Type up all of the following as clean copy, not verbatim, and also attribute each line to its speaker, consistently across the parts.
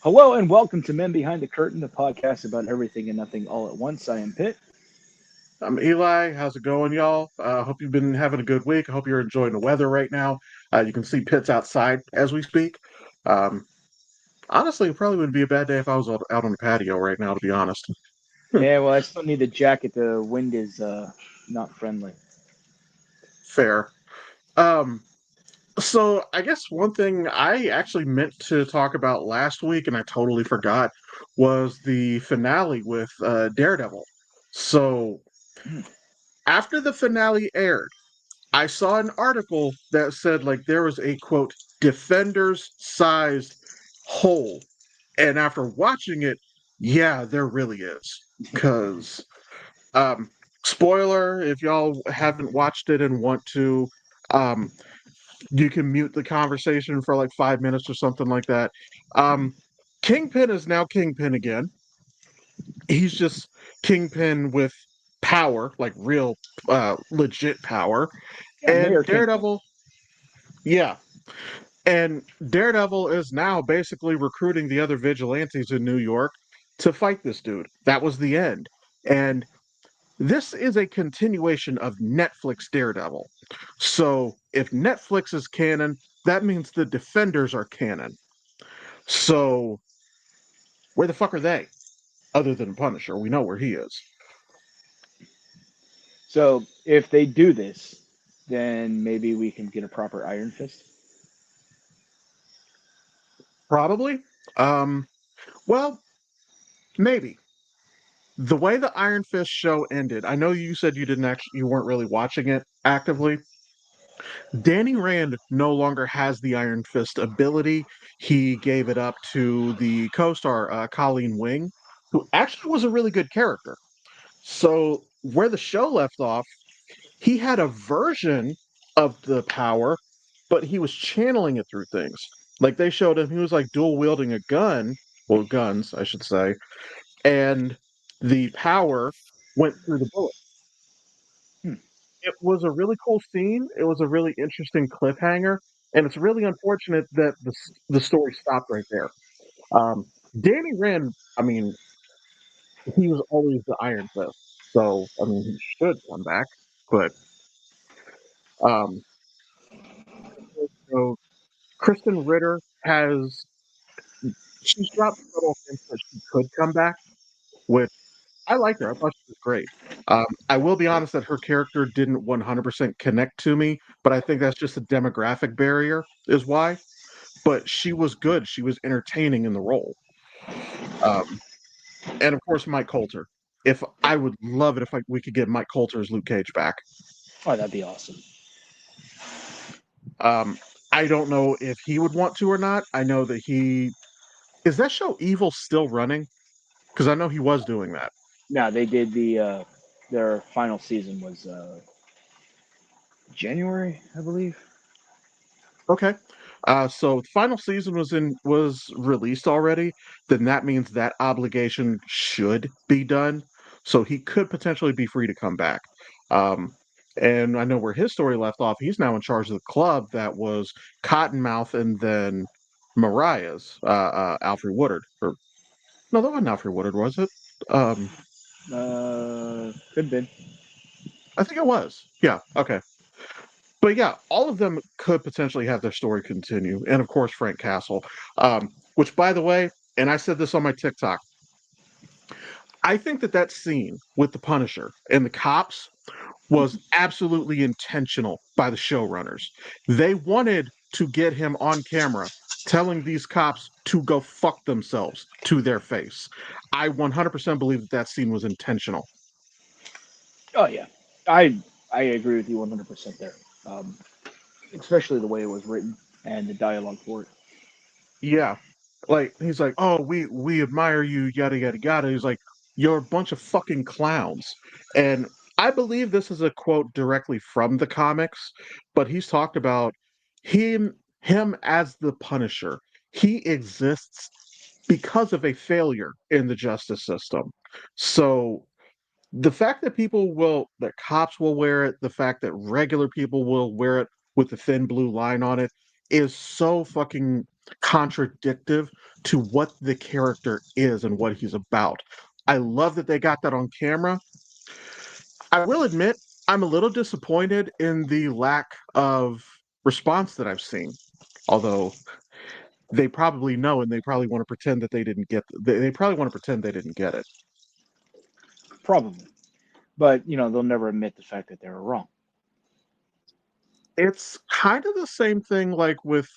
Speaker 1: Hello and welcome to Men Behind the Curtain, the podcast about everything and nothing all at once. I am Pitt.
Speaker 2: I'm Eli. How's it going, y'all? Hope you've been having a good week. I hope you're enjoying the weather right now. You can see Pitt's outside as we speak. Um, Honestly, it probably wouldn't be a bad day if I was out on the patio right now, to be honest.
Speaker 1: Yeah, well, I still need the jacket. The wind is not friendly.
Speaker 2: Fair. Um, so I guess one thing I actually meant to talk about last week, and I totally forgot, was the finale with Daredevil. So
Speaker 1: Hmm.
Speaker 2: after the finale aired, I saw an article that said like there was a quote defender's sized hole. And after watching it, yeah, there really is. Cause um spoiler, if y'all haven't watched it and want to, um you can mute the conversation for like 5 minutes or something like that. Um Kingpin is now Kingpin again. He's just Kingpin with power, like real legit power.
Speaker 1: Yeah, Mayor
Speaker 2: And
Speaker 1: Kingpin.
Speaker 2: Daredevil, yeah, and Daredevil is now basically recruiting the other vigilantes in New York to fight this dude. That was the end. And this is a continuation of Netflix Daredevil. So if Netflix is canon, that means the Defenders are canon. So where the fuck are they? Other than Punisher, we know where he is.
Speaker 1: So if they do this, then maybe we can get a proper Iron Fist.
Speaker 2: Probably. Um, well, maybe. The way the Iron Fist show ended, I know you said you weren't really watching it actively. Danny Rand no longer has the Iron Fist ability. He gave it up to the co-star Colleen Wing, who actually was a really good character. So where the show left off, he had a version of the power, but he was channeling it through things. Like they showed him, he was like dual wielding a gun, well, guns, I should say, and the power went through the bullet.
Speaker 1: Hmm.
Speaker 2: It was a really cool scene. It was a really interesting cliffhanger, and it's really unfortunate that the story stopped right there. Danny Rand, I mean, he was always the Iron Fist, so I mean, he should come back. But um, so Kristen Ritter has she's dropped subtle hints that she could come back, which I like her. I thought she was great. I will be honest that her character didn't 100% connect to me, but I think that's just a demographic barrier, is why. But she was good. She was entertaining in the role. Um, and of course, Mike Coulter. If I would love it if we could get Mike Coulter as Luke Cage back.
Speaker 1: Oh, that'd be awesome.
Speaker 2: Um, I don't know if he would want to or not. I know that he is that show Evil still running because I know he was doing that.
Speaker 1: Now they did their final season was January, I believe.
Speaker 2: Okay. So the final season was released already, then that means that obligation should be done. So he could potentially be free to come back. Um, and I know where his story left off. He's now in charge of the club that was Cottonmouth and then Mariah's, Alfred Woodard. Or no, that wasn't Alfred Woodard, was it? Um,
Speaker 1: Could have been.
Speaker 2: I think it was. Yeah. Okay. But yeah, all of them could potentially have their story continue, and of course Frank Castle, which by the way, and I said this on my TikTok, I think that that scene with the Punisher and the cops was absolutely intentional by the showrunners. They wanted to get him on camera telling these cops to go fuck themselves to their face. I 100% believe that that scene was intentional.
Speaker 1: Oh yeah, I I agree with you 100% there. Um, Especially the way it was written and the dialogue for it.
Speaker 2: Yeah. Like he's like, "Oh, we admire you, yada yada yada." He's like, "You're a bunch of fucking clowns." And I believe this is a quote directly from the comics, but he's talked about him as the Punisher. He exists because of a failure in the justice system. So the fact that cops will wear it, the fact that regular people will wear it with the thin blue line on it is so fucking contradictive to what the character is and what he's about. I love that they got that on camera. I will admit, I'm a little disappointed in the lack of response that I've seen. Although they probably know and they probably want to pretend that they didn't get they probably want to pretend they didn't get it.
Speaker 1: Probably, but they'll never admit the fact that they were wrong.
Speaker 2: It's kind of the same thing like with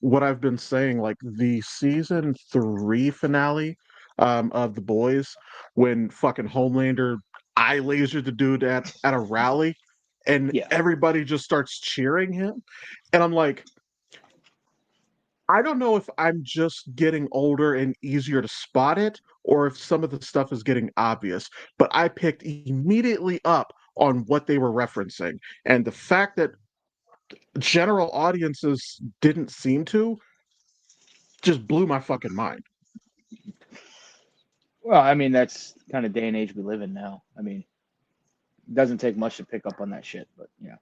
Speaker 2: what I've been saying, like the season 3 finale of The Boys, when fucking Homelander eye lasered the dude at a rally and
Speaker 1: Yeah.
Speaker 2: everybody just starts cheering him. And I'm like, I don't know if I'm just getting older and easier to spot it, or if some of the stuff is getting obvious. But I picked immediately up on what they were referencing. And the fact that general audiences didn't seem to just blew my fucking mind.
Speaker 1: Well, I mean, that's kind of day and age we live in now. I mean, it doesn't take much to pick up on that shit, but yeah.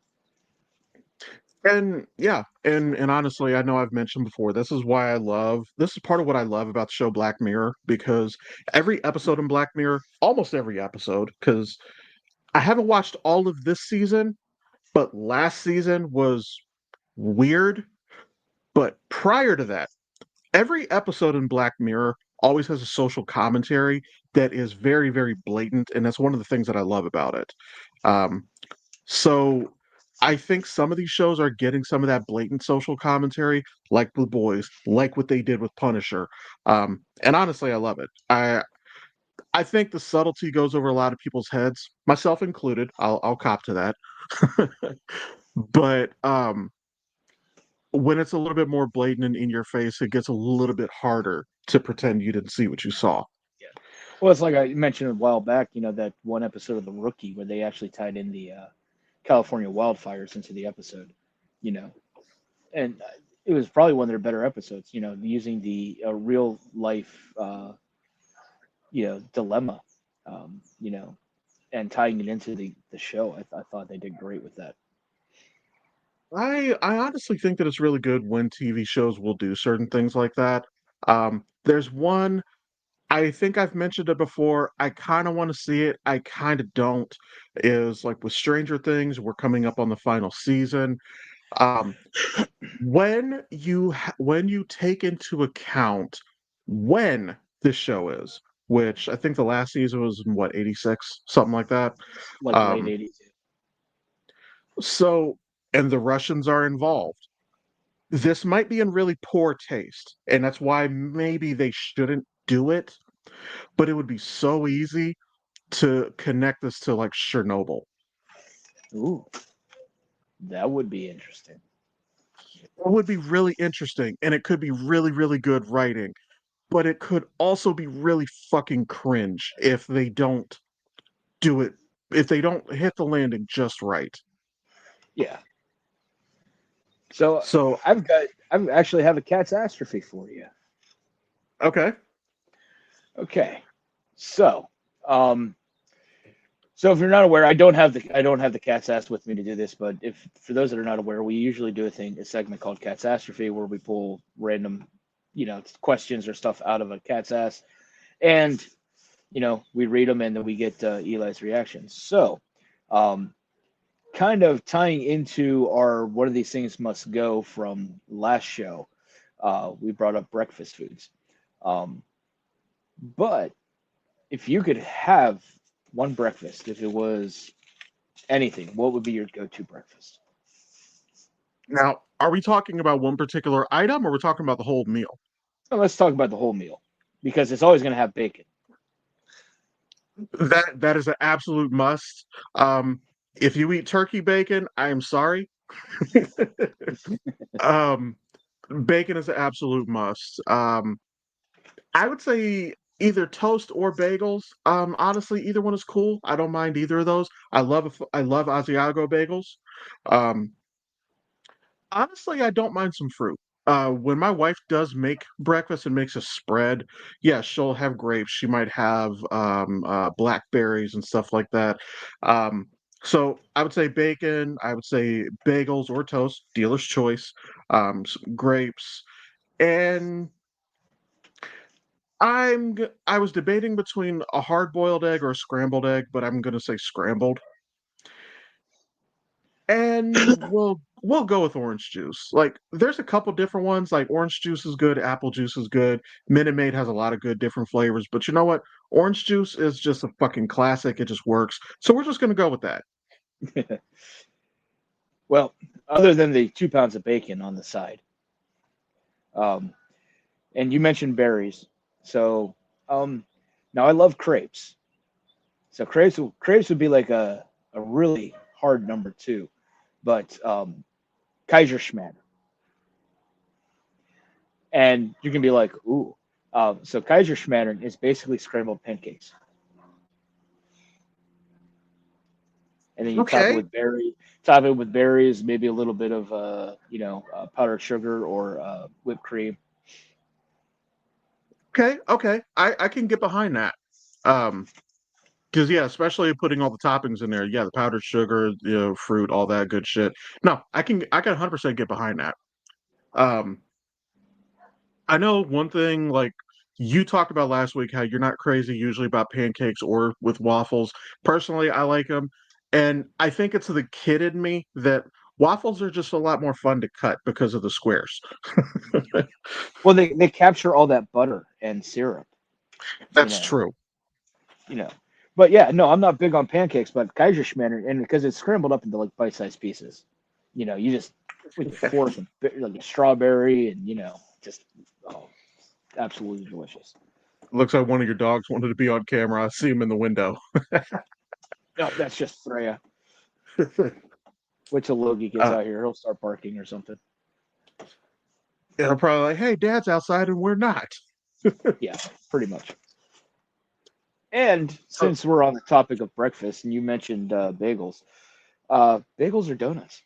Speaker 2: And yeah, and honestly, I know I've mentioned before, this is part of what I love about the show Black Mirror, because every episode in Black Mirror, almost every episode, because I haven't watched all of this season, but last season was weird. But prior to that, every episode in Black Mirror always has a social commentary that is very, very blatant, and that's one of the things that I love about it. Um, so I think some of these shows are getting some of that blatant social commentary, like The Boys, like what they did with Punisher. And honestly, I love it. I think the subtlety goes over a lot of people's heads, myself included. I'll cop to that. But when it's a little bit more blatant and in your face, it gets a little bit harder to pretend you didn't see what you saw.
Speaker 1: Yeah. Well, it's like I mentioned a while back, that one episode of The Rookie where they actually tied in the California wildfires into the episode, you know, and it was probably one of their better episodes, using the real life, dilemma, and tying it into the show. I thought they did great with that.
Speaker 2: I honestly think that it's really good when TV shows will do certain things like that. There's one, I think I've mentioned it before. I kind of want to see it. I kind of don't. Is like with Stranger Things, we're coming up on the final season. Um, when you take into account when this show is, which I think the last season was in what, 86, something like that.
Speaker 1: Like late
Speaker 2: Um,
Speaker 1: '80s.
Speaker 2: so and the Russians are involved. This might be in really poor taste, and that's why maybe they shouldn't do it, but it would be so easy to connect this to like Chernobyl.
Speaker 1: Ooh, that would be interesting.
Speaker 2: It would be really interesting, and it could be really, really good writing, but it could also be really fucking cringe if they don't do it, if they don't hit the landing just right.
Speaker 1: Yeah. So
Speaker 2: So,
Speaker 1: I actually have a catastrophe for you.
Speaker 2: okay.
Speaker 1: Okay. So, um, so if you're not aware, I don't have the cat's ass with me to do this, but if for those that are not aware, we usually do a segment called catastrophe where we pull random, questions or stuff out of a cat's ass, and we read them and then we get Eli's reactions. So, um, kind of tying into our one of these things must go from last show, we brought up breakfast foods. Um, but if you could have one breakfast, if it was anything, what would be your go-to breakfast?
Speaker 2: Now, are we talking about one particular item or we're talking about the whole meal?
Speaker 1: Well, let's talk about the whole meal because it's always going to have bacon.
Speaker 2: That is an absolute must. Um, if you eat turkey bacon, I am sorry. um, Bacon is an absolute must. I would say either toast or bagels. Honestly, either one is cool. I don't mind either of those. I love Asiago bagels. Um, Honestly, I don't mind some fruit. When my wife does make breakfast and makes a spread, yeah, she'll have grapes. She might have blackberries and stuff like that. Um, so I would say bacon. I would say bagels or toast, dealer's choice. Some grapes. And I was debating between a hard boiled egg or a scrambled egg, but I'm gonna say scrambled. And we'll go with orange juice. Like there's a couple different ones. Like orange juice is good, apple juice is good. Minute Maid has a lot of good different flavors. But you know what? Orange juice is just a fucking classic. It just works. So we're just gonna go with that.
Speaker 1: Well, other than the 2 pounds of bacon on the side, um, and you mentioned berries, so um, now I love crepes. So crepes would be like a really hard number two, but Kaiserschmarrn, and you can be like, ooh. So Kaiserschmarrn is basically scrambled pancakes, and then you
Speaker 2: Okay.
Speaker 1: top it with berries, maybe a little bit of powdered sugar or whipped cream.
Speaker 2: Okay. Okay. I can get behind that. Um, because yeah, especially putting all the toppings in there. Yeah, the powdered sugar, fruit, all that good shit. No, I can 100% get behind that. Um, I know one thing, like you talked about last week, how you're not crazy usually about pancakes or with waffles. Personally, I like them, and I think it's the kid in me that waffles are just a lot more fun to cut because of the squares.
Speaker 1: Well, they capture all that butter and syrup, you
Speaker 2: That's
Speaker 1: know,
Speaker 2: true.
Speaker 1: you know. But yeah, no, I'm not big on pancakes, but Kaiserschmarrn, and because it's scrambled up into like bite-sized pieces, you just with fork and like a strawberry, and just oh, absolutely delicious.
Speaker 2: Looks like one of your dogs wanted to be on camera. I see him in the window.
Speaker 1: No, that's just Freya. Wait till Logie gets
Speaker 2: uh,
Speaker 1: out here, he'll start barking or something.
Speaker 2: and I'm probably like, "Hey, Dad's outside, and we're not."
Speaker 1: Yeah, pretty much. And
Speaker 2: So,
Speaker 1: since we're on the topic of breakfast, and you mentioned bagels, bagels or donuts?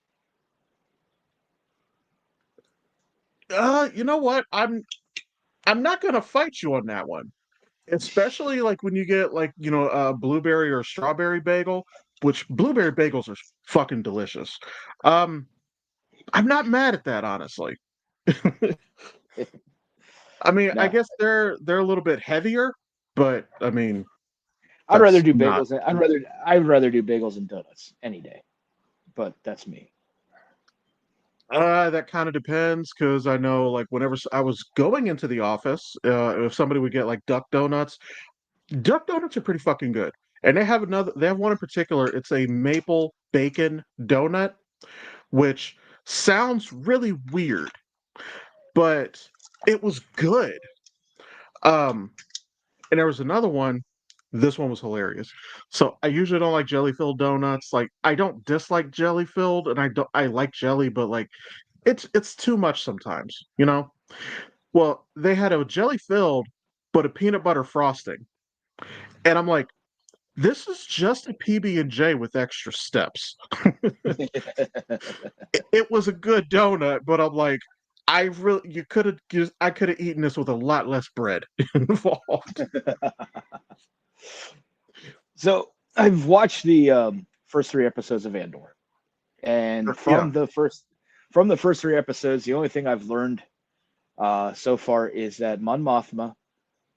Speaker 2: you know what? I'm not gonna fight you on that one. Especially like when you get like, a blueberry or strawberry bagel, which blueberry bagels are fucking delicious. Um, I'm not mad at that, honestly. I mean, I
Speaker 1: No,
Speaker 2: guess they're a little bit heavier, but I mean,
Speaker 1: I'd rather
Speaker 2: that's
Speaker 1: do
Speaker 2: not
Speaker 1: bagels. I'd rather do bagels and donuts any day. But that's me.
Speaker 2: that kind of depends because I know like whenever I was going into the office, if somebody would get like duck donuts are pretty fucking good. And they have one in particular, it's a maple bacon donut which sounds really weird, but it was good. Um, and there was another one. This one was hilarious. So I usually don't like jelly filled donuts. Like I don't dislike jelly filled, and I like jelly, but like it's too much sometimes, you know. Well, they had a jelly filled, but a peanut butter frosting, and I'm like, this is just a PB and J with extra steps. It was a good donut, but I'm like, I could have eaten this with a lot less bread involved.
Speaker 1: So I've watched the first three episodes of Andor, and
Speaker 2: Yeah.
Speaker 1: from the first three episodes, the only thing I've learned so far is that Mon Mothma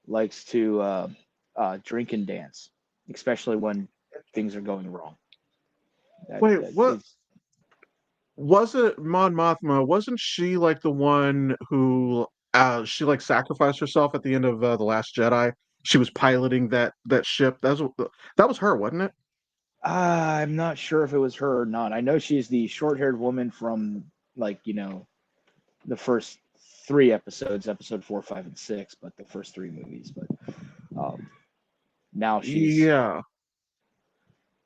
Speaker 1: likes to drink and dance, especially when things are going wrong. That,
Speaker 2: Wait,
Speaker 1: that
Speaker 2: what
Speaker 1: is,
Speaker 2: was it? Mon Mothma wasn't she like the one who she like sacrificed herself at the end of the Last Jedi? She was piloting that ship. That was her, wasn't it?
Speaker 1: I'm not sure if it was her or not. I know she's the short-haired woman from like the first three episodes, episode four, five, and six, but the first three movies. But um, now she's
Speaker 2: Yeah.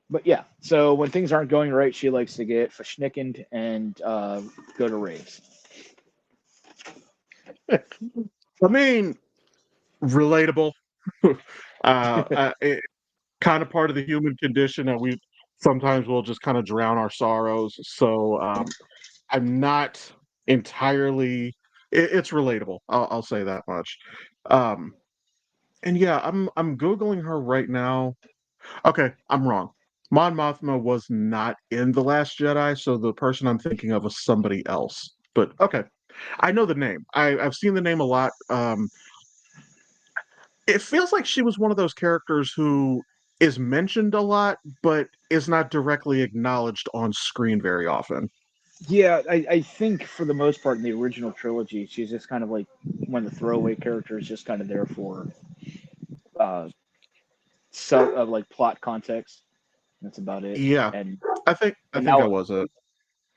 Speaker 1: but yeah, so when things aren't going right, she likes to get verschnickened and go to raves.
Speaker 2: I mean, relatable. It kind of part of the human condition that we sometimes will just kind of drown our sorrows. So I'm not entirely. It's relatable. I'll say that much. Um, and yeah, I'm googling her right now. Okay, I'm wrong. Mon Mothma was not in the Last Jedi, so the person I'm thinking of was somebody else. But okay. I know the name. I've seen the name a lot. It feels like she was one of those characters who is mentioned a lot, but is not directly acknowledged on screen very often.
Speaker 1: Yeah, I think for the most part in the original trilogy, she's just kind of like one of the throwaway characters, just kind of there for uh, like plot context. That's about it.
Speaker 2: Yeah,
Speaker 1: And
Speaker 2: I
Speaker 1: and
Speaker 2: think that
Speaker 1: now,
Speaker 2: was it.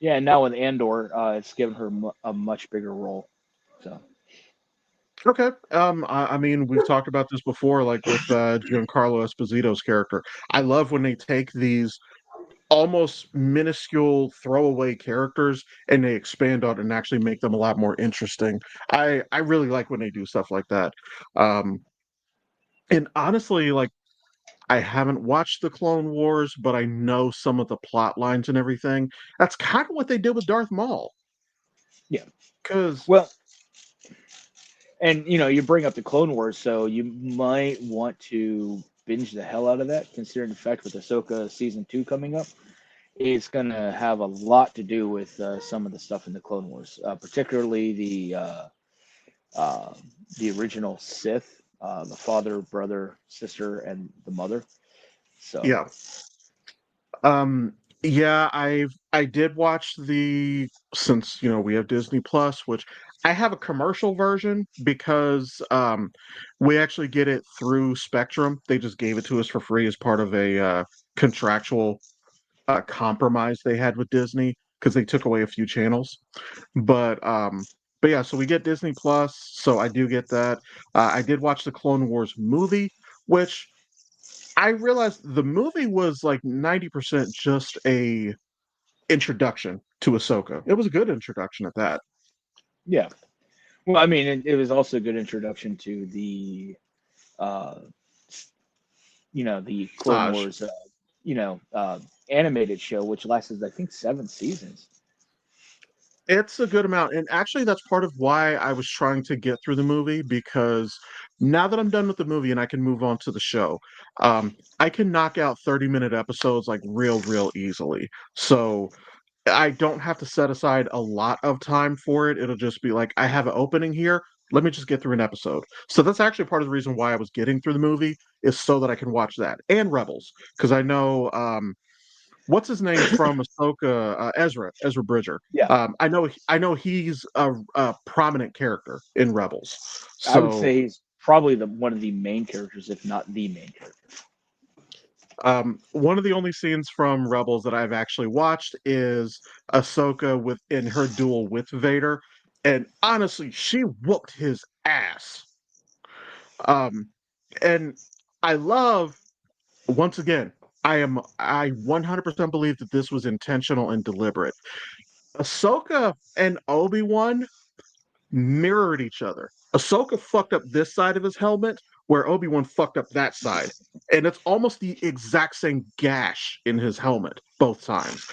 Speaker 1: yeah, and now with Andor, it's given her a much bigger role. So
Speaker 2: Okay. I mean, we've talked about this before, like with Giancarlo Esposito's character. I love when they take these almost minuscule throwaway characters and they expand on it and actually make them a lot more interesting. I really like when they do stuff like that. Um, and honestly, like I haven't watched the Clone Wars, but I know some of the plot lines and everything. That's kind of what they did with Darth Maul.
Speaker 1: yeah,
Speaker 2: Because
Speaker 1: well, and you bring up the Clone Wars, so you might want to binge the hell out of that, considering the fact with Ahsoka season 2 coming up, it's gonna have a lot to do with some of the stuff in the Clone Wars, particularly uh, the original Sith, the father, brother, sister, and the mother. So
Speaker 2: yeah, yeah, I did watch the since we have Disney Plus, which I have a commercial version because we actually get it through Spectrum. They just gave it to us for free as part of a contractual compromise they had with Disney because they took away a few channels. But um but yeah, so we get Disney Plus, so I do get that. I did watch the Clone Wars movie, which I realized the movie was like 90% just a introduction to Ahsoka. It was a good introduction at that.
Speaker 1: yeah, well, I mean, it was also a good introduction to uh, the Clone
Speaker 2: Saj.
Speaker 1: Wars, you know, uh, animated show, which lasted, I think, 7 seasons.
Speaker 2: It's a good amount. And actually, that's part of why I was trying to get through the movie because now that I'm done with the movie and I can move on to the show, I can knock out 30-minute episodes like real easily. So I don't have to set aside a lot of time for it. It'll just be like, I have an opening here. Let me just get through an episode. So that's actually part of the reason why I was getting through the movie is so that I can watch that and Rebels because I know what's his name from Ahsoka, Ezra Bridger.
Speaker 1: Yeah,
Speaker 2: I know he's a prominent character in Rebels.
Speaker 1: I would
Speaker 2: So
Speaker 1: say he's probably the one of the main characters, if not the main character.
Speaker 2: one of the only scenes from Rebels that I've actually watched is Ahsoka with in her duel with Vader, and honestly, she whooped his ass. Um, and I love once again. I 100% believe that this was intentional and deliberate. Ahsoka and Obi-Wan mirrored each other. Ahsoka fucked up this side of his helmet, where Obi-Wan fucked up that side. And it's almost the exact same gash in his helmet both times.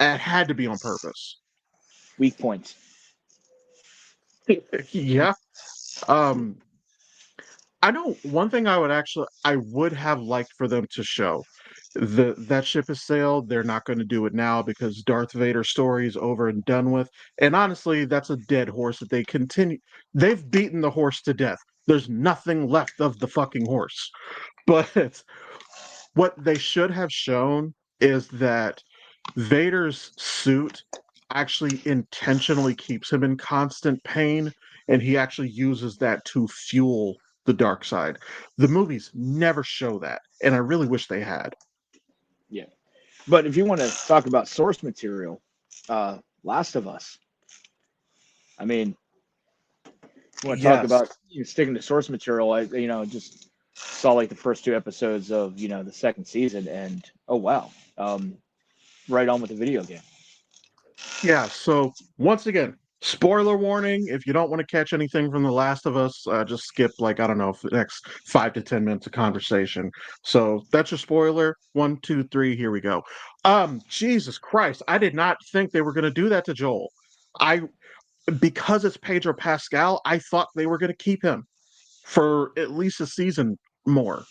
Speaker 2: It had to be on purpose.
Speaker 1: Weak points.
Speaker 2: Yeah. Um, I know one thing I would have liked for them to show. That ship has sailed. They're not going to do it now because Darth Vader's story is over and done with. And honestly, that's a dead horse that they continue. They've beaten the horse to death. There's nothing left of the fucking horse. But what they should have shown is that Vader's suit actually intentionally keeps him in constant pain, and he actually uses that to fuel the dark side. The movies never show that, and I really wish they had.
Speaker 1: Yeah, but if you want to talk about source material, Last of Us. I mean, you want to talk
Speaker 2: Yes.
Speaker 1: about sticking to source material. I just saw like the first 2 episodes of the second season, and oh wow, right on with the video game.
Speaker 2: Yeah, so once again, spoiler warning, if you don't want to catch anything from The Last of Us, just skip like I don't know, for the next 5 to 10 minutes of conversation. So that's your spoiler. One, two, three, here we go. Jesus Christ, I did not think they were gonna do that to Joel. I because it's Pedro Pascal, I thought they were gonna keep him for at least a season more.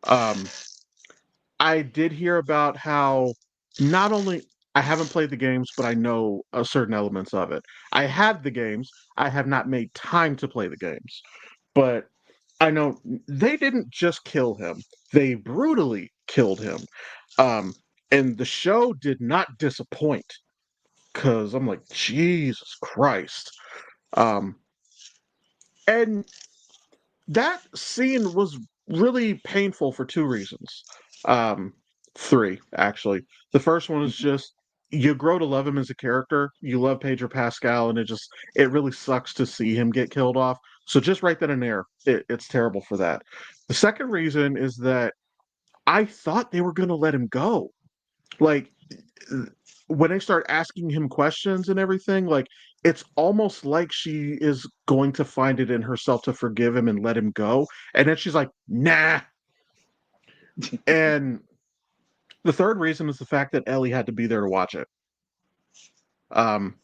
Speaker 2: Um, I did hear about how not only I haven't played the games, but I know certain elements of it. I have the games. I have not made time to play the games, but I know they didn't just kill him; they brutally killed him. Um, and the show did not disappoint because I'm like, Jesus Christ. Um, and that scene was really painful for two reasons. Um, three, actually. The first one is just you grow to love him as a character. You love Pedro Pascal, and it really sucks to see him get killed off. So just right then and there, it's terrible for that. The second reason is that I thought they were going to let him go. Like when they start asking him questions and everything, like it's almost like she is going to find it in herself to forgive him and let him go. And then she's like, nah. And the third reason is the fact that Ellie had to be there to watch it. Um,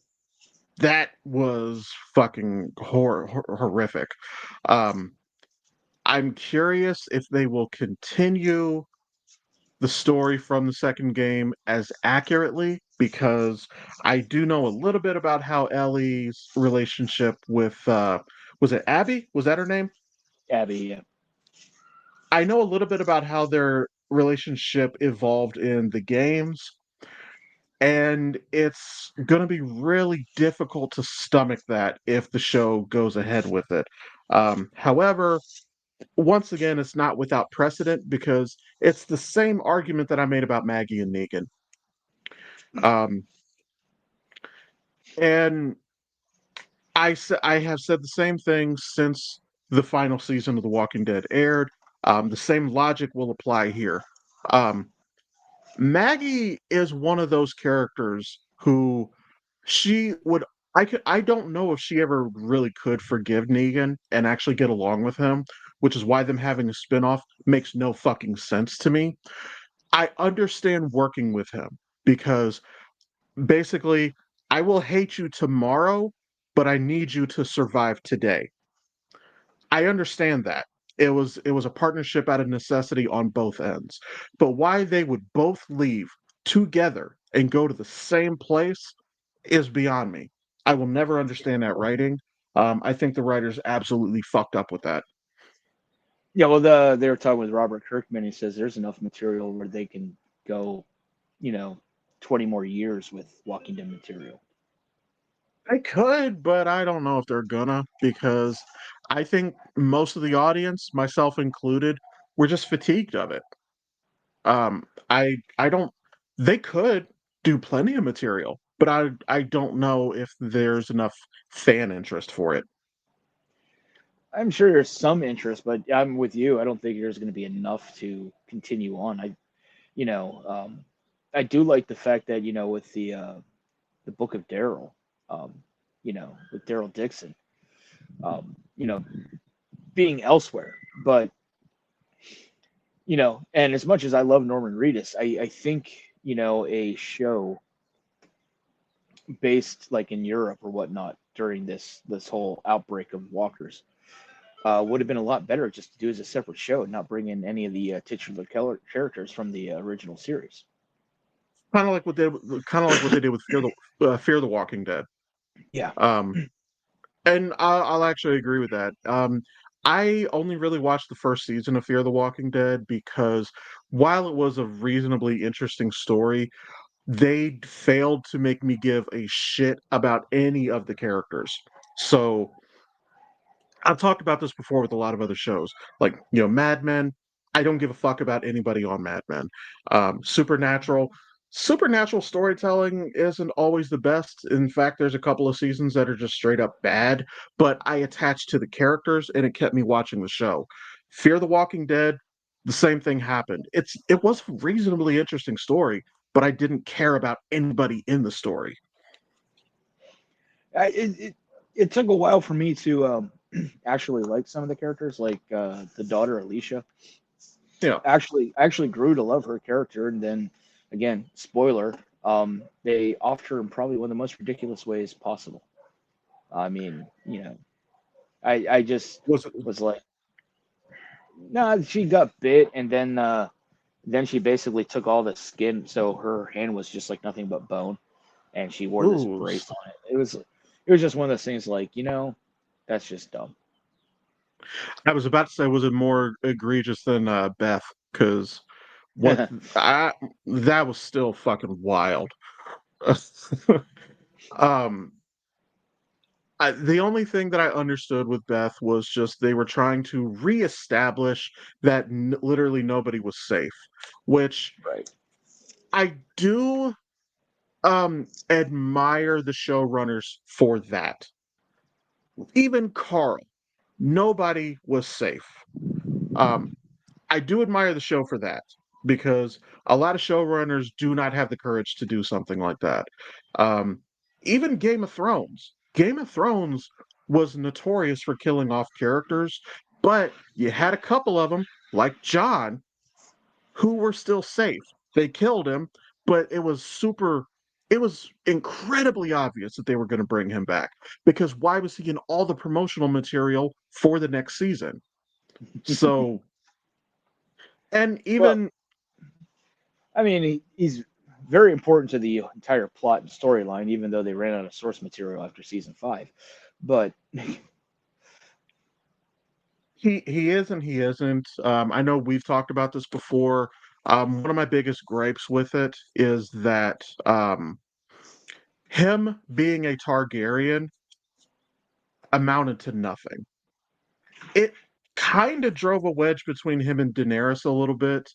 Speaker 2: that was fucking horrific. Um, I'm curious if they will continue the story from the second game as accurately because I do know a little bit about how Ellie's relationship with was it Abby? Was that her name?
Speaker 1: Abby, yeah.
Speaker 2: I know a little bit about how their relationship evolved in the games, and it's going to be really difficult to stomach that if the show goes ahead with it. However, once again, it's not without precedent because it's the same argument that I made about Maggie and Negan. Um, and I have said the same thing since the final season of The Walking Dead aired. The same logic will apply here. Um, Maggie is one of those characters who she would I don't know if she ever really could forgive Negan and actually get along with him, which is why them having a spinoff makes no fucking sense to me. I understand working with him because basically I will hate you tomorrow, but I need you to survive today. I understand that. It was a partnership out of necessity on both ends. But why they would both leave together and go to the same place is beyond me. I will never understand that writing. I think the writers absolutely fucked up with that.
Speaker 1: Yeah, well, they were talking with Robert Kirkman. He says there's enough material where they can go, you know, 20 more years with Walking Dead material.
Speaker 2: I could, but I don't know if they're gonna because I think most of the audience, myself included, were just fatigued of it. I don't. They could do plenty of material, but I don't know if there's enough fan interest for it.
Speaker 1: I'm sure there's some interest, but I'm with you. I don't think there's going to be enough to continue on. You know, I do like the fact that with the Book of Daryl, um, with Daryl Dixon, you know, being elsewhere, but and as much as I love Norman Reedus, I think a show based like in Europe or whatnot during this whole outbreak of walkers would have been a lot better just to do as a separate show and not bring in any of the titular characters from the original series.
Speaker 2: Kind of like what they did with Fear the Walking Dead.
Speaker 1: Yeah.
Speaker 2: Um, and I'll actually agree with that. I only really watched the first season of Fear the Walking Dead because while it was a reasonably interesting story, they failed to make me give a shit about any of the characters. So I've talked about this before with a lot of other shows, like Mad Men. I don't give a fuck about anybody on Mad Men. Supernatural storytelling isn't always the best. In fact, there's a couple of seasons that are just straight up bad. But I attached to the characters, and it kept me watching the show. Fear the Walking Dead, the same thing happened. It was a reasonably interesting story, but I didn't care about anybody in the story.
Speaker 1: It took a while for me to actually like some of the characters, like the daughter Alicia.
Speaker 2: Yeah.
Speaker 1: Actually grew to love her character, and then again, spoiler, they offed her in probably one of the most ridiculous ways possible. I mean, I just
Speaker 2: Was it
Speaker 1: was like, no, she got bit, and then Then she basically took all the skin, so her hand was just like nothing but bone, and she wore this
Speaker 2: Ooh,
Speaker 1: brace on it. It was just one of those things like, that's just dumb.
Speaker 2: I was about to say, was it more egregious than Beth? Because what I that was still fucking wild. um, the only thing that I understood with Beth was just they were trying to reestablish that literally nobody was safe, which
Speaker 1: Right.
Speaker 2: I do admire the showrunners for that. Even Carl, nobody was safe. Um, I do admire the show for that because a lot of showrunners do not have the courage to do something like that. Um, Even Game of Thrones. Game of Thrones was notorious for killing off characters, but you had a couple of them, like John, who were still safe. They killed him, but it was incredibly obvious that they were going to bring him back because why was he in all the promotional material for the next season? So, and
Speaker 1: Well,
Speaker 2: even
Speaker 1: I mean, he's very important to the entire plot and storyline, even though they ran out of source material after season five. But
Speaker 2: he is and he isn't. I know we've talked about this before. One of my biggest gripes with it is that him being a Targaryen amounted to nothing. It kind of drove a wedge between him and Daenerys a little bit,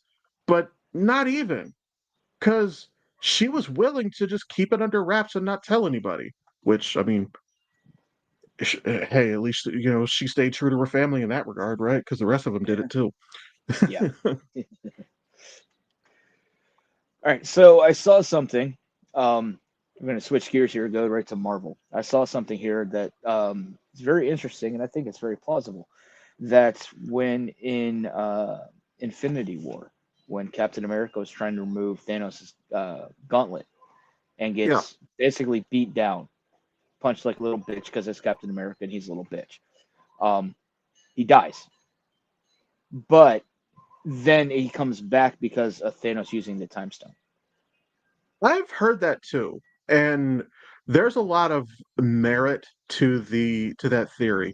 Speaker 2: but not even because she was willing to just keep it under wraps and not tell anybody. Which I mean, hey, at least she stayed true to her family in that regard, right? Because the rest of them did it too.
Speaker 1: yeah. All right, so I saw something. I'm going to switch gears here, go right to Marvel. I saw something here that is very interesting, and I think it's very plausible. That when in Infinity War, when Captain America was trying to remove Thanos' gauntlet and
Speaker 2: Yeah.
Speaker 1: gets basically beat down, punched like a little bitch because it's Captain America and he's a little bitch, um, he dies. But then he comes back because of Thanos using the time stone.
Speaker 2: I've heard that too. And there's a lot of merit to that theory,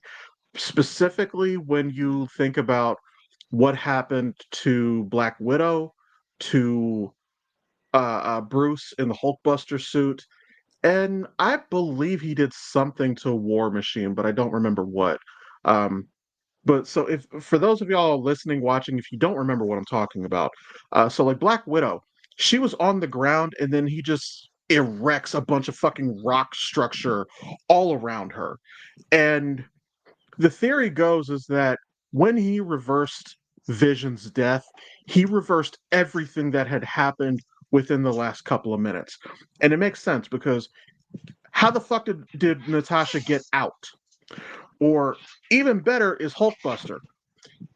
Speaker 2: specifically when you think about what happened to Black Widow, to Bruce in the Hulkbuster suit, and I believe he did something to War Machine, but I don't remember what. Um, but so if for those of y'all listening, watching, if you don't remember what I'm talking about, so like Black Widow, she was on the ground and then he just erects a bunch of fucking rock structure all around her. And the theory goes is that when he reversed Vision's death, he reversed everything that had happened within the last couple of minutes. And it makes sense because how the fuck did Natasha get out? Or even better is Hulkbuster.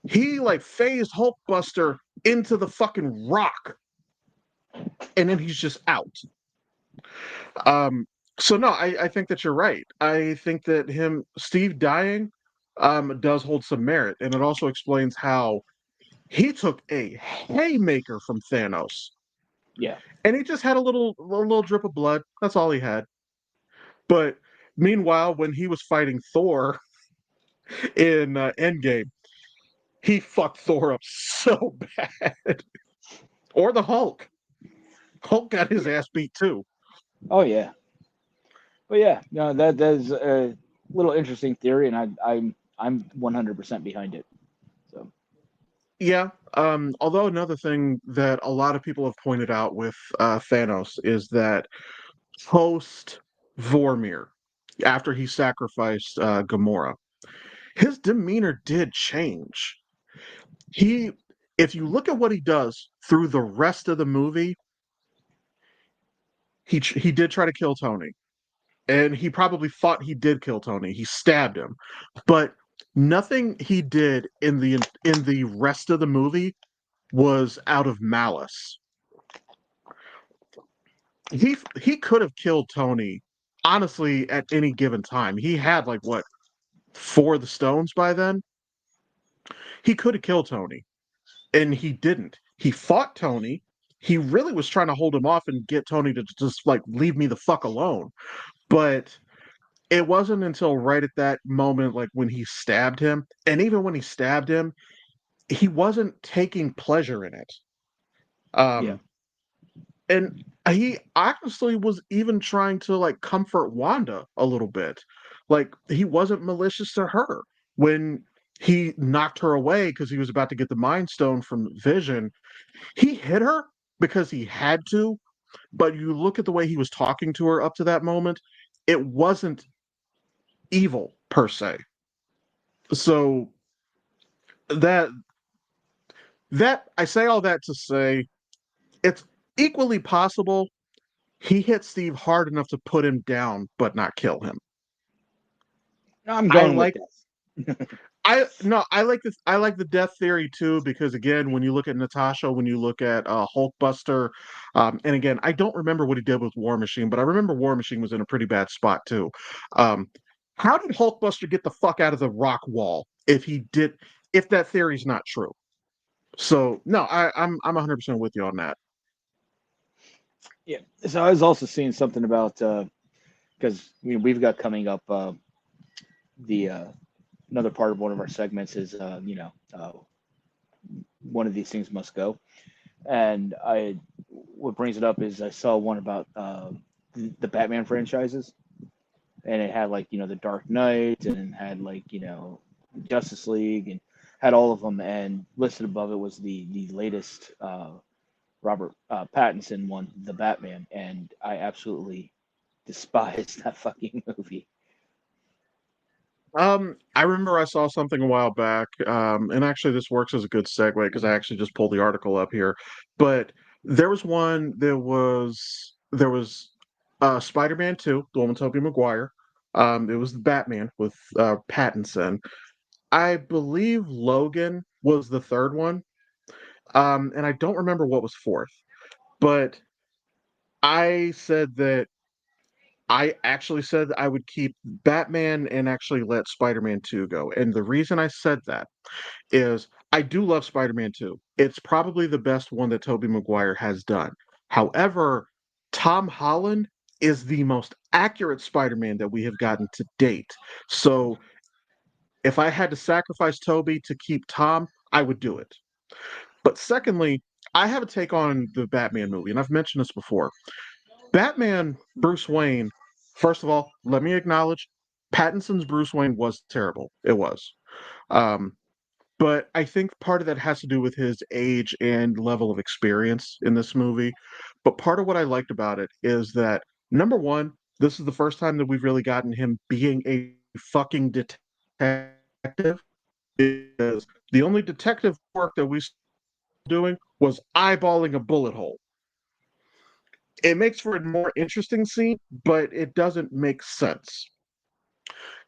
Speaker 2: He like phased Hulkbuster into the fucking rock, and then he's just out. Um, so no, I think that you're right. I think that Steve dying, does hold some merit, and it also explains how he took a haymaker from Thanos,
Speaker 1: Yeah.
Speaker 2: and he just had a little drip of blood. That's all he had. But meanwhile, when he was fighting Thor in Endgame, he fucked Thor up so bad. Or the Hulk. Hulk got his ass beat too.
Speaker 1: Oh yeah. But yeah, no, that is a little interesting theory, and I'm 100% behind it. So
Speaker 2: Yeah. Although another thing that a lot of people have pointed out with Thanos is that post Vormir, after he sacrificed Gamora, his demeanor did change. He, if you look at what he does through the rest of the movie, he did try to kill Tony, and he probably thought he did kill Tony. He stabbed him, but nothing he did in the rest of the movie was out of malice. He could have killed Tony honestly at any given time. He had like what, four of the stones by then. He could have killed Tony, and he didn't. He fought Tony. He really was trying to hold him off and get Tony to just like leave me the fuck alone. But it wasn't until right at that moment, like when he stabbed him, and even when he stabbed him, he wasn't taking pleasure in it.
Speaker 1: Yeah.
Speaker 2: Um, and he honestly was even trying to like comfort Wanda a little bit. Like he wasn't malicious to her when he knocked her away because he was about to get the Mind Stone from Vision. He hit her because he had to, but you look at the way he was talking to her up to that moment, it wasn't evil per se. So that I say all that to say it's equally possible he hit Steve hard enough to put him down but not kill him.
Speaker 1: I'm
Speaker 2: I
Speaker 1: going with
Speaker 2: like
Speaker 1: this.
Speaker 2: I no, I like this. I like the death theory too because again, when you look at Natasha, when you look at Hulkbuster, and again, I don't remember what he did with War Machine, but I remember War Machine was in a pretty bad spot too. Um, how did Hulkbuster get the fuck out of the rock wall if he did? If that theory's not true, so no, I'm 100% with you on that.
Speaker 1: Yeah. So I was also seeing something about because we've got coming up the another part of one of our segments is one of these things must go, and I what brings it up is I saw one about the Batman franchises, and it had like the Dark Knight and it had like Justice League and had all of them, and listed above it was the latest Robert Pattinson one, the Batman, and I absolutely despise that fucking movie.
Speaker 2: I remember I saw something a while back, and actually this works as a good segue because I actually just pulled the article up here. But there was one, there was Spider-Man 2, the one with Tobey Maguire. It was the Batman with Pattinson. I believe Logan was the third one. And I don't remember what was fourth, but I said that I actually said I would keep Batman and actually let Spider-Man 2 go. And the reason I said that is I do love Spider-Man 2. It's probably the best one that Tobey Maguire has done. However, Tom Holland is the most accurate Spider-Man that we have gotten to date. So if I had to sacrifice Tobey to keep Tom, I would do it. But secondly, I have a take on the Batman movie, and I've mentioned this before. Batman Bruce Wayne, first of all, let me acknowledge Pattinson's Bruce Wayne was terrible. It was. Um, but I think part of that has to do with his age and level of experience in this movie. But part of what I liked about it is that number one, this is the first time that we've really gotten him being a fucking detective. Is the only detective work that we saw doing was eyeballing a bullet hole. It makes for a more interesting scene, but it doesn't make sense.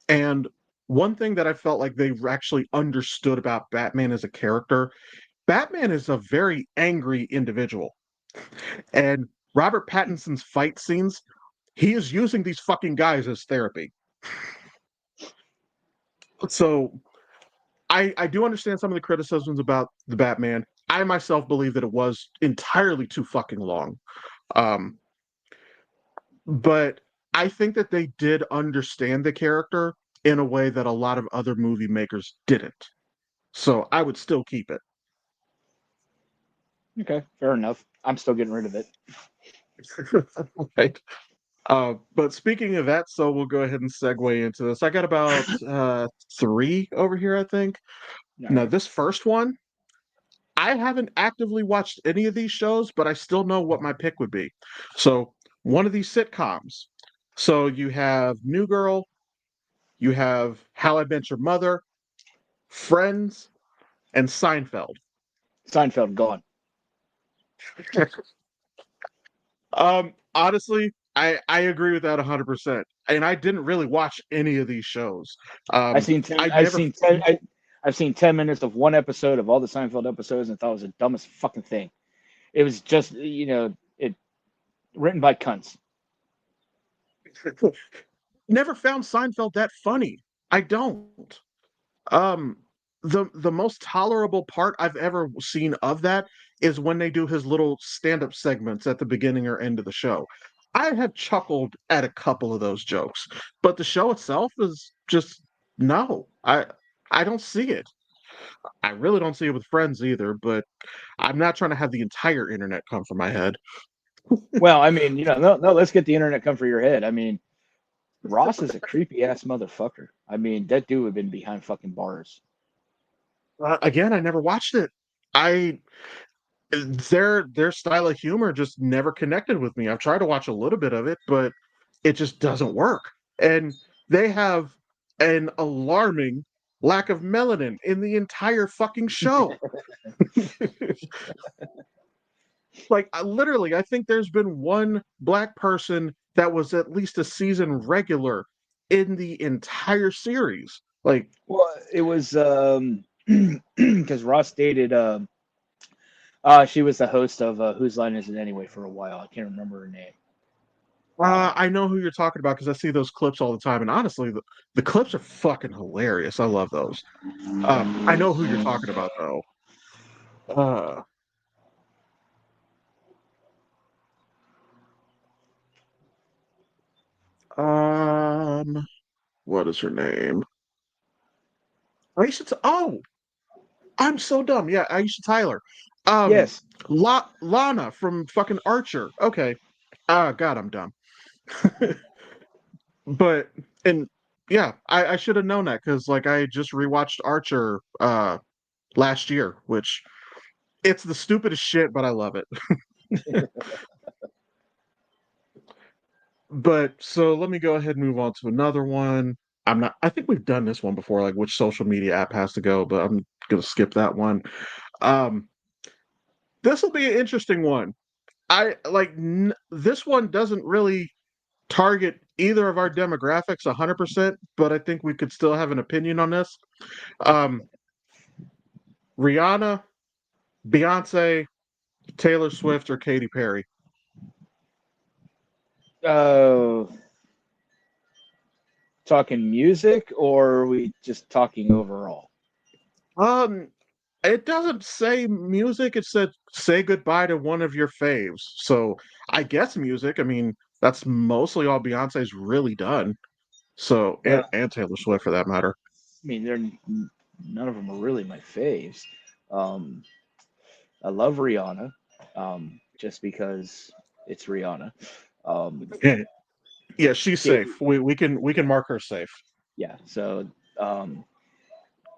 Speaker 2: And one thing that I felt like they actually understood about Batman as a character, Batman is a very angry individual. And Robert Pattinson's fight scenes, he is using these fucking guys as therapy. So I do understand some of the criticisms about the Batman. I myself believe that it was entirely too fucking long. Um, but I think that they did understand the character in a way that a lot of other movie makers didn't. So I would still keep it.
Speaker 1: Okay, fair enough. I'm still getting rid of it.
Speaker 2: Right. But speaking of that, so we'll go ahead and segue into this. I got about three over here, I think.
Speaker 1: All
Speaker 2: Now,
Speaker 1: right.
Speaker 2: this first one, I haven't actively watched any of these shows, but I still know what my pick would be. So, one of these sitcoms. So, you have New Girl, you have How I Met Your Mother, Friends, and Seinfeld.
Speaker 1: Seinfeld gone.
Speaker 2: Honestly, I agree with that 100%. And I didn't really watch any of these shows.
Speaker 1: I seen ten.
Speaker 2: I
Speaker 1: I've
Speaker 2: never
Speaker 1: seen 10. I've seen 10 minutes of one episode of all the Seinfeld episodes and thought it was the dumbest fucking thing. It was just it written by cunts.
Speaker 2: never found Seinfeld that funny. I don't. Um, the most tolerable part I've ever seen of that is when they do his little stand-up segments at the beginning or end of the show. I have chuckled at a couple of those jokes, but the show itself is just no. I don't see it. I really don't see it with Friends either, but I'm not trying to have the entire internet come from my head.
Speaker 1: Well, I mean, no, no, let's get the internet come for your head. I mean, Ross is a creepy ass motherfucker. I mean, that dude would have been behind fucking bars.
Speaker 2: Again, I never watched it. I their style of humor just never connected with me. I've tried to watch a little bit of it, but it just doesn't work. And they have an alarming lack of melanin in the entire fucking show. Like literally, I think there's been one black person that was at least a season regular in the entire series. Like,
Speaker 1: Well, it was because Ross dated she was the host of Whose Line Is It Anyway for a while. I can't remember her name.
Speaker 2: I know who you're talking about because I see those clips all the time, and honestly, the clips are fucking hilarious. I love those. I know who you're talking about though. Uh, um, what is her name? Oh, I'm so dumb. Yeah, Aisha Tyler. Um,
Speaker 1: Yes.
Speaker 2: Lana from fucking Archer. Okay. God, I'm dumb. But and yeah, I should have known that because like I just rewatched Archer last year, which it's the stupidest shit, but I love it. But so let me go ahead and move on to another one. I think we've done this one before, like which social media app has to go, but I'm gonna skip that one. Um, this will be an interesting one. I like this one doesn't really target either of our demographics 100%, but I think we could still have an opinion on this. Um, Rihanna, Beyonce, Taylor Swift, or Katy Perry.
Speaker 1: Oh, talking music or are we just talking overall?
Speaker 2: Um, it doesn't say music. It said say goodbye to one of your faves. So I guess music. I mean, that's mostly all Beyonce's really done. So
Speaker 1: Well,
Speaker 2: and Taylor Swift for that matter.
Speaker 1: I mean, none of them are really my faves. Um, I love Rihanna, just because it's Rihanna. Um,
Speaker 2: Yeah, yeah, she's
Speaker 1: Katie,
Speaker 2: safe. We can mark her safe.
Speaker 1: yeah. So, um,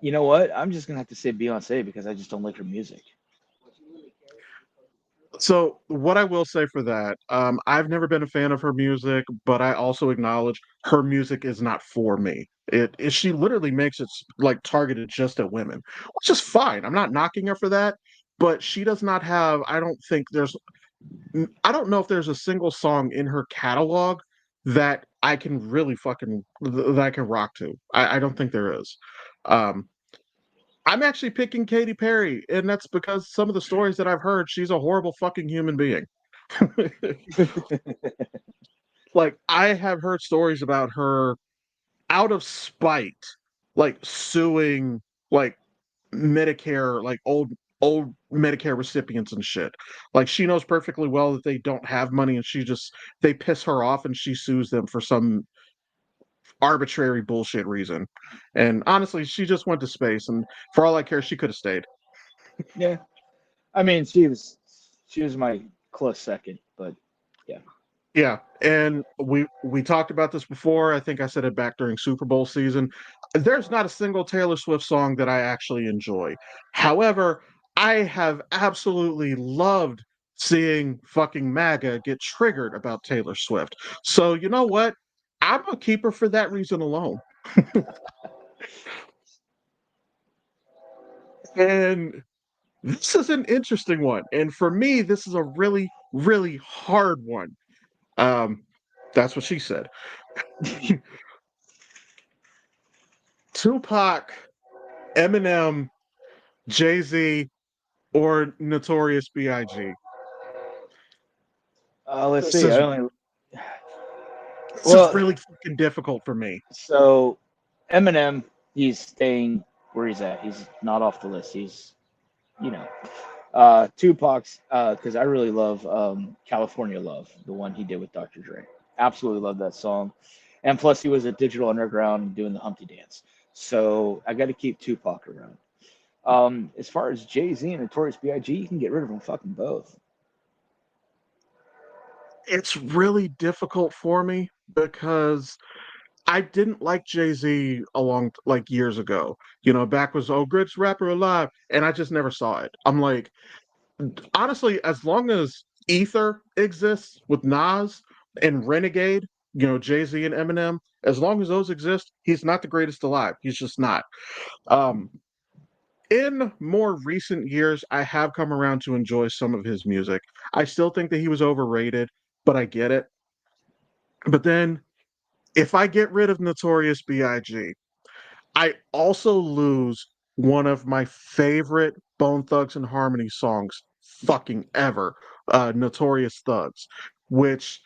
Speaker 1: you know what? I'm just gonna have to say Beyonce because I just don't like her music.
Speaker 2: So what I will say for that, I've never been a fan of her music, but I also acknowledge her music is not for me. She literally makes it like targeted just at women, which is fine. I'm not knocking her for that, but she does not have. I don't know if there's a single song in her catalog that I can really that I can rock to. I don't think there is. Um, I'm actually picking Katy Perry, and that's because some of the stories that I've heard, she's a horrible fucking human being. Like I have heard stories about her out of spite, like suing like Medicare, like old Medicare recipients and shit. Like she knows perfectly well that they don't have money and they piss her off and she sues them for some arbitrary bullshit reason. And honestly, she just went to space and for all I care, she could have stayed.
Speaker 1: Yeah, I mean, she was my close second, but yeah.
Speaker 2: Yeah, and we talked about this before. I think I said it back during Super Bowl season. There's not a single Taylor Swift song that I actually enjoy. However, I have absolutely loved seeing fucking MAGA get triggered about Taylor Swift. So you know what? I'm a keeper for that reason alone. And this is an interesting one. And for me, this is a really, really hard one. Um, that's what she said. Tupac, Eminem, Jay Z, or Notorious B.I.G.
Speaker 1: Let's
Speaker 2: This
Speaker 1: see. I
Speaker 2: is
Speaker 1: only
Speaker 2: this is
Speaker 1: well,
Speaker 2: really fucking difficult for me.
Speaker 1: so Eminem, he's staying. where he's at. He's not off the list. He's, you know, Tupac's, because I really love California Love, the one he did with Dr. Dre. Absolutely love that song. And plus, he was at Digital Underground doing the Humpty Dance. So I got to keep Tupac around. As far as Jay Z and Notorious B.I.G., you can get rid of them fucking both.
Speaker 2: It's really difficult for me because I didn't like Jay Z along like years ago. You know, back was greatest rapper alive, and I just never saw it. I'm like, honestly, as long as Ether exists with Nas and Renegade, you know, Jay Z and Eminem, as long as those exist, he's not the greatest alive. He's just not. Um, in more recent years, I have come around to enjoy some of his music. I still think that he was overrated, but I get it. But then if I get rid of Notorious B.I.G., I also lose one of my favorite Bone Thugs and Harmony songs fucking ever, Notorious Thugs, which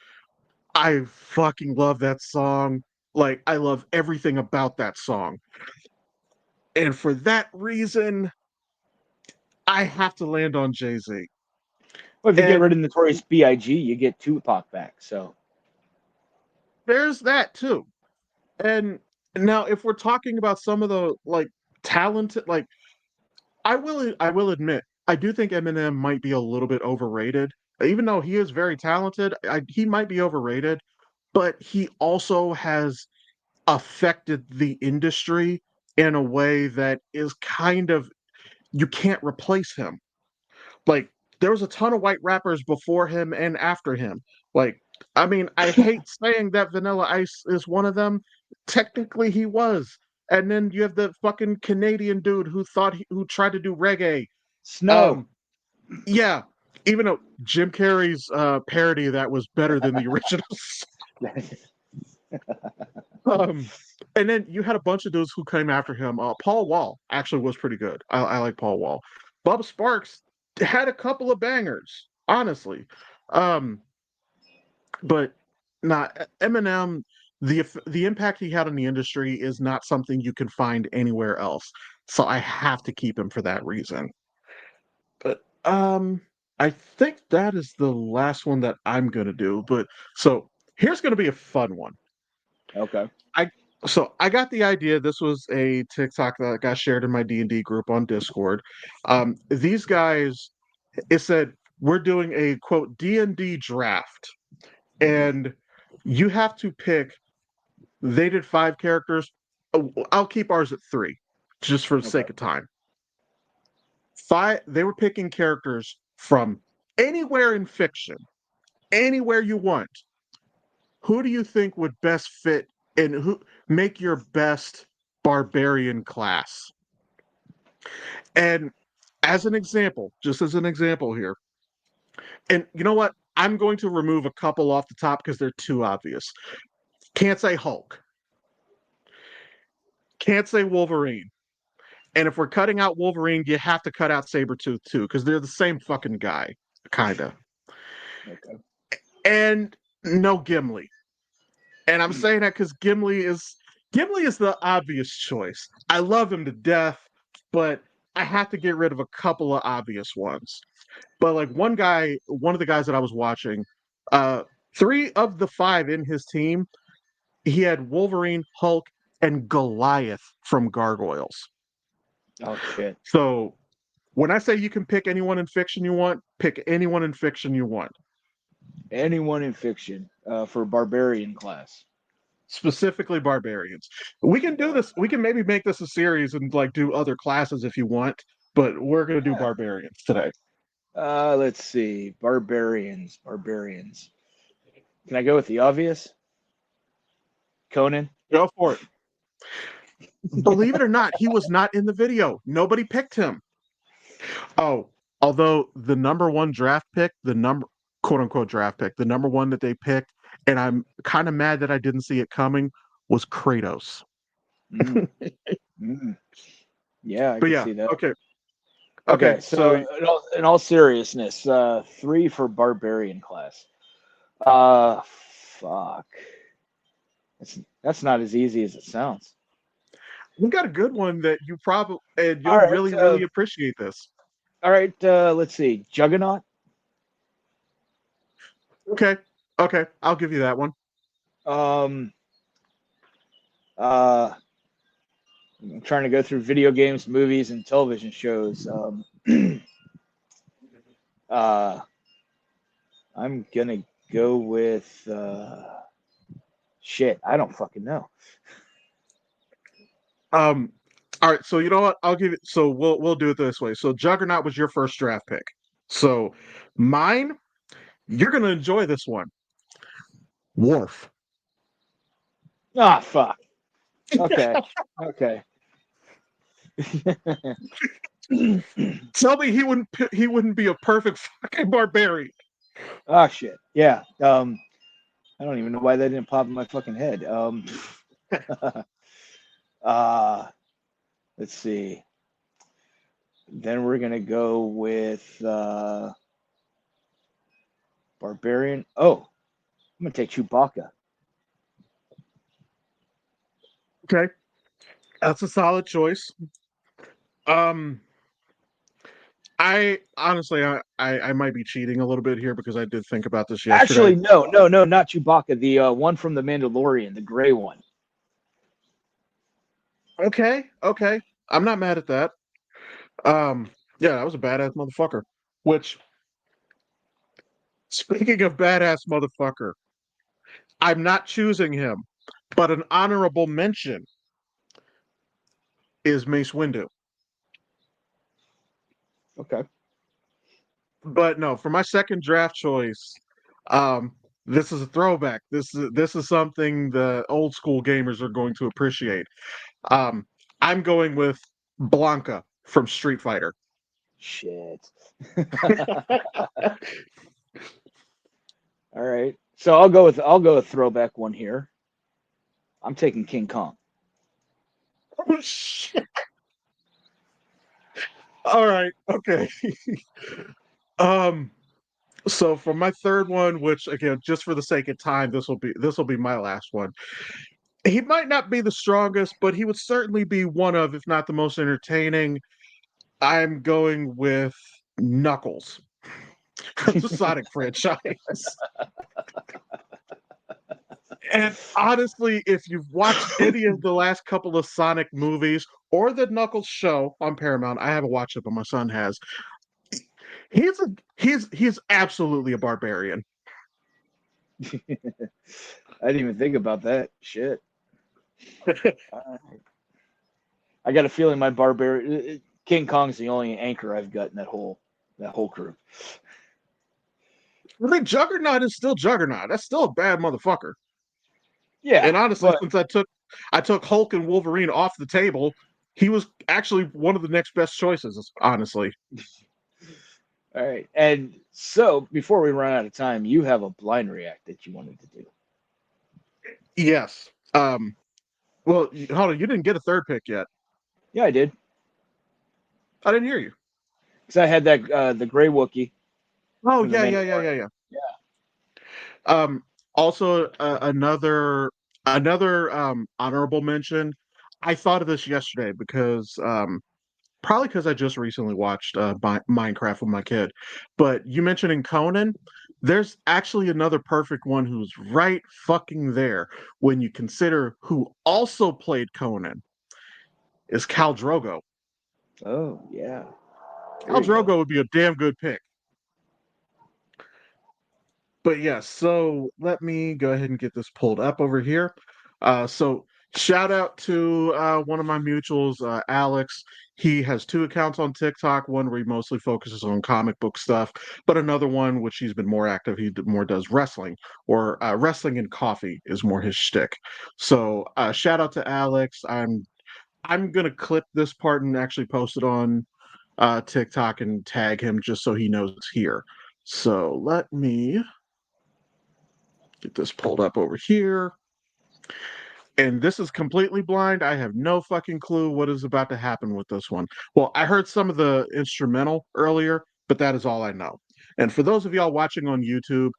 Speaker 2: I fucking love that song. Like, I love everything about that song. And for that reason, I have to land on Jay Z.
Speaker 1: Well, if you get rid
Speaker 2: And
Speaker 1: of Notorious B.I.G., you get Tupac back. So,
Speaker 2: there's that too. And now, if we're talking about some of the like talented, like I will admit, I do think Eminem might be a little bit overrated. Even though he is very talented, he might be overrated, but he also has affected the industry in a way that is kind of you can't replace him. Like there was a ton of white rappers before him and after him. Like I mean, I hate saying that Vanilla Ice is one of them. Technically, he was. And then you have the fucking Canadian dude who tried to do reggae.
Speaker 1: Snow.
Speaker 2: Um, yeah, even though Jim Carrey's parody of that was better than the original. um, and then you had a bunch of dudes who came after him. Paul Wall actually was pretty good. I like Paul Wall. Bob Sparks had a couple of bangers, honestly. Um, but not Eminem. The impact he had on the industry is not something you can find anywhere else. So I have to keep him for that reason. But I think that is the last one that I'm gonna do. But so here's gonna be a fun one.
Speaker 1: Okay.
Speaker 2: I I got the idea. This was a TikTok that got shared in my D&D group on Discord. These guys, it said we're doing a quote D&D draft, and you have to pick. They did 5 characters. I'll keep ours at 3, just for the
Speaker 1: Okay.
Speaker 2: sake of time. Five. They were picking characters from anywhere in fiction, anywhere you want. Who do you think would best fit and who make your best barbarian class? And as an example, just as an example here, and you know what? I'm going to remove a couple off the top because they're too obvious. Can't say Hulk. Can't say Wolverine. And if we're cutting out Wolverine, you have to cut out Sabretooth too, because they're the same fucking guy, kinda.
Speaker 1: Okay.
Speaker 2: And no Gimli. And I'm saying that because Gimli is the obvious choice. I love him to death, but I have to get rid of a couple of obvious ones. But like one of the guys that I was watching, uh, 3 of the 5 in his team, he had Wolverine, Hulk, and Goliath from Gargoyles.
Speaker 1: Oh shit.
Speaker 2: So when I say you can pick anyone in fiction you want, pick anyone in fiction you want.
Speaker 1: Anyone in fiction for barbarian class.
Speaker 2: Specifically barbarians. We can do this. We can maybe make this a series and like do other classes if you want, but we're gonna do
Speaker 1: Yeah.
Speaker 2: barbarians today.
Speaker 1: Let's see. Barbarians. Barbarians. Can I go with the obvious? Conan.
Speaker 2: Go for it. Believe it or not, he was not in the video. Nobody picked him. Oh, although the number one draft pick, the number quote unquote draft pick, the number one that they picked, and I'm kind of mad that I didn't see it coming, was Kratos.
Speaker 1: Mm, mm. Yeah, I
Speaker 2: But
Speaker 1: could
Speaker 2: yeah,
Speaker 1: see that.
Speaker 2: okay. Okay,
Speaker 1: Okay, so
Speaker 2: so
Speaker 1: in all seriousness, 3 for barbarian class. Fuck. That's not as easy as it sounds.
Speaker 2: We got a good one that you probably and
Speaker 1: All
Speaker 2: you'll
Speaker 1: right.
Speaker 2: really, really appreciate this.
Speaker 1: All right. Let's see. Juggernaut.
Speaker 2: Okay. Okay. I'll give you that one.
Speaker 1: Um. Uh. I'm trying to go through video games, movies, and television shows. Uh. I'm gonna go with shit. I don't fucking know.
Speaker 2: Um, all right, so you know what? I'll give it so we'll do it this way. So Juggernaut was your first draft pick. So mine, you're gonna enjoy this one. Worf.
Speaker 1: Ah, fuck. Okay. Okay.
Speaker 2: Tell me he wouldn't be a perfect fucking barbarian.
Speaker 1: Oh shit. Yeah. I don't even know why that didn't pop in my fucking head. Uh let's see. Then we're gonna go with Barbarian. Oh, I'm gonna take Chewbacca.
Speaker 2: Okay. That's a solid choice. Um I honestly I might be cheating a little bit here because I did think about this yesterday.
Speaker 1: Actually, no, no, no, not Chewbacca. The one from the Mandalorian, the gray one.
Speaker 2: Okay, okay. I'm not mad at that. Um yeah, that was a badass motherfucker. Which speaking of badass motherfucker, I'm not choosing him, but an honorable mention is Mace Windu.
Speaker 1: Okay.
Speaker 2: But no, for my second draft choice, um, this is a throwback. This is something the old school gamers are going to appreciate. Um, I'm going with Blanca from Street Fighter.
Speaker 1: Shit. All right. So I'll go with throwback one here. I'm taking King Kong.
Speaker 2: Oh shit! All right, okay. um, so for my third one, which again, just for the sake of time, this will be my last one. He might not be the strongest, but he would certainly be one of, if not the most entertaining. I'm going with Knuckles from the Sonic franchise. And honestly, if you've watched any of the last couple of Sonic movies or the Knuckles show on Paramount, I haven't watched it, but my son has. He's a he's absolutely a barbarian.
Speaker 1: I didn't even think about that. Shit. I got a feeling my barbarian King Kong's the only anchor I've got in that whole crew.
Speaker 2: I think Juggernaut is still Juggernaut. That's still a bad motherfucker.
Speaker 1: Yeah,
Speaker 2: And honestly,
Speaker 1: but
Speaker 2: since I took Hulk and Wolverine off the table, he was actually one of the next best choices. Honestly,
Speaker 1: all right. And so before we run out of time, you have a blind react that you wanted to do.
Speaker 2: yes. Well, hold on, you didn't get a third pick yet.
Speaker 1: Yeah, I did.
Speaker 2: I didn't hear you.
Speaker 1: Because I had that the gray Wookie
Speaker 2: Oh
Speaker 1: from the
Speaker 2: yeah, yeah, yeah, yeah,
Speaker 1: Mandalorian.
Speaker 2: yeah. Um, also another honorable mention. I thought of this yesterday because probably because I just recently watched Minecraft with my kid. But you mentioning Conan, there's actually another perfect one who's right fucking there when you consider who also played Conan is Khal Drogo.
Speaker 1: Oh yeah, there
Speaker 2: Khal
Speaker 1: you go.
Speaker 2: Drogo would be a damn good pick. But yeah, so let me go ahead and get this pulled up over here. So shout out to one of my mutuals, Alex. He has two accounts on TikTok, one where he mostly focuses on comic book stuff, but another one which he's been more active. More does wrestling, or wrestling and coffee is more his shtick. So shout out to Alex. I'm gonna clip this part and actually post it on TikTok and tag him just so he knows it's here. So let me get this pulled up over here. And this is completely blind. I have no fucking clue what is about to happen with this one. Well, I heard some of the instrumental earlier, but that is all I know. And for those of y'all watching on YouTube,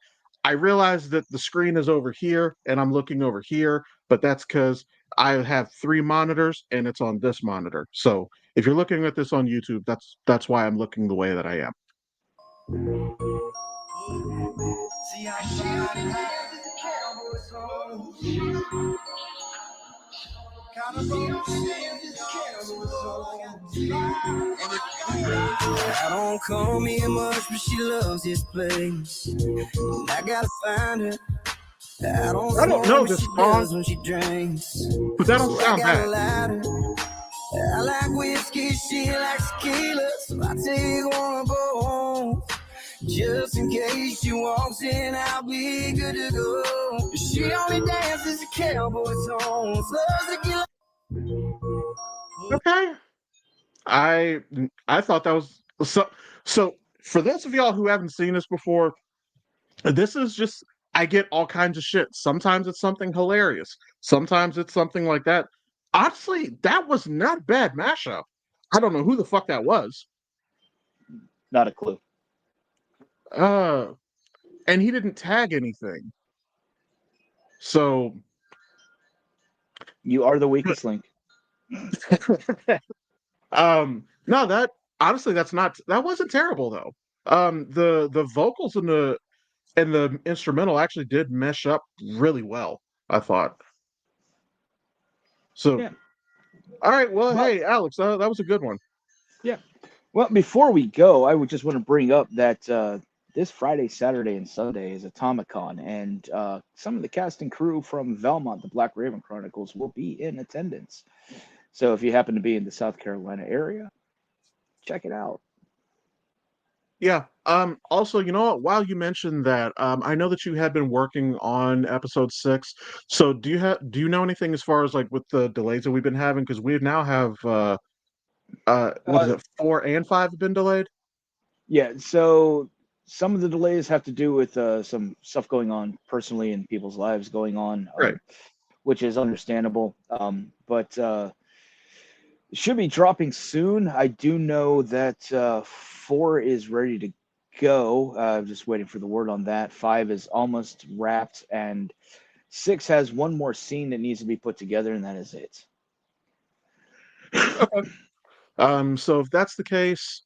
Speaker 2: I realize that the screen is over here and I'm looking over here, but that's because I have 3 monitors and it's on this monitor. So if you're looking at this on YouTube, that's why I'm looking the way that I am.
Speaker 3: I don't call me much, but she loves this place. And I gotta find her. I don't
Speaker 2: I don't
Speaker 3: smoke,
Speaker 2: know
Speaker 3: but
Speaker 2: this
Speaker 3: she
Speaker 2: song,
Speaker 3: does when she drinks.
Speaker 2: but that don't
Speaker 3: So I
Speaker 2: sound
Speaker 3: got a
Speaker 2: bad.
Speaker 3: lighter. I like whiskey, she likes tequila. So I take one both. Just in case she walks in, I'll be good to go. She only dances a cowboy song. Loves to get
Speaker 2: Okay. I thought that was so for those of y'all who haven't seen this before, this is just I get all kinds of shit. Sometimes it's something hilarious. Sometimes it's something like that. Honestly, that was not a bad mashup. I don't know who the fuck that was.
Speaker 1: Not a clue.
Speaker 2: Uh and he didn't tag anything. So
Speaker 1: You are the weakest link.
Speaker 2: no, that honestly that wasn't terrible though. The vocals and the instrumental actually did mesh up really well, I thought. So,
Speaker 1: Yeah.
Speaker 2: all right, well,
Speaker 1: But
Speaker 2: hey, Alex, that was a good one.
Speaker 1: yeah. Well, before we go, I would just want to bring up that this Friday, Saturday, and Sunday is Atomicon, and some of the cast and crew from Velmont, the Black Raven Chronicles, will be in attendance. So if you happen to be in the South Carolina area, check it out.
Speaker 2: Yeah. Also, you know what? While you mentioned that, I know that you had been working on episode 6. So do you know anything as far as like with the delays that we've been having? Because we now have what is
Speaker 1: Uh,
Speaker 2: it, 4 and 5 have been delayed?
Speaker 1: yeah, so some of the delays have to do with some stuff going on personally in people's lives going on,
Speaker 2: Right.
Speaker 1: which is understandable. But should be dropping soon. I do know that 4 is ready to go. I'm just waiting for the word on that. 5 is almost wrapped, and 6 has one more scene that needs to be put together, and that is it.
Speaker 2: Okay. So if that's the case,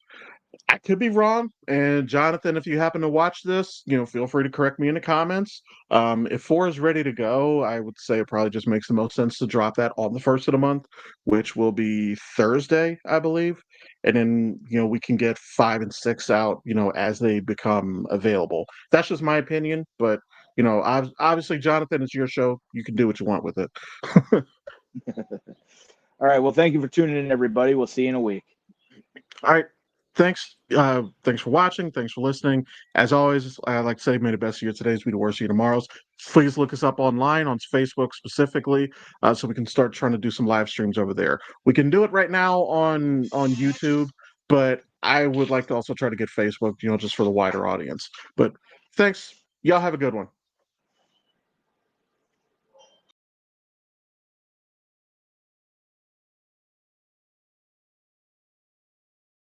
Speaker 2: I could be wrong. And Jonathan, if you happen to watch this, feel free to correct me in the comments. If 4 is ready to go, I would say it probably just makes the most sense to drop that on the first of the month, which will be Thursday, I believe. And then, we can get 5 and 6 out, as they become available. That's just my opinion. But, obviously, Jonathan, it's your show. You can do what you want with it.
Speaker 1: All right. Well, thank you for tuning in, everybody. We'll see you in a week.
Speaker 2: All right. Thanks. Thanks for watching. Thanks for listening. As always, I like to say, may the best of your todays be the worst of your tomorrows. Please look us up online on Facebook specifically, so we can start trying to do some live streams over there. We can do it right now on YouTube, but I would like to also try to get Facebook, just for the wider audience. But thanks. Y'all have a good one.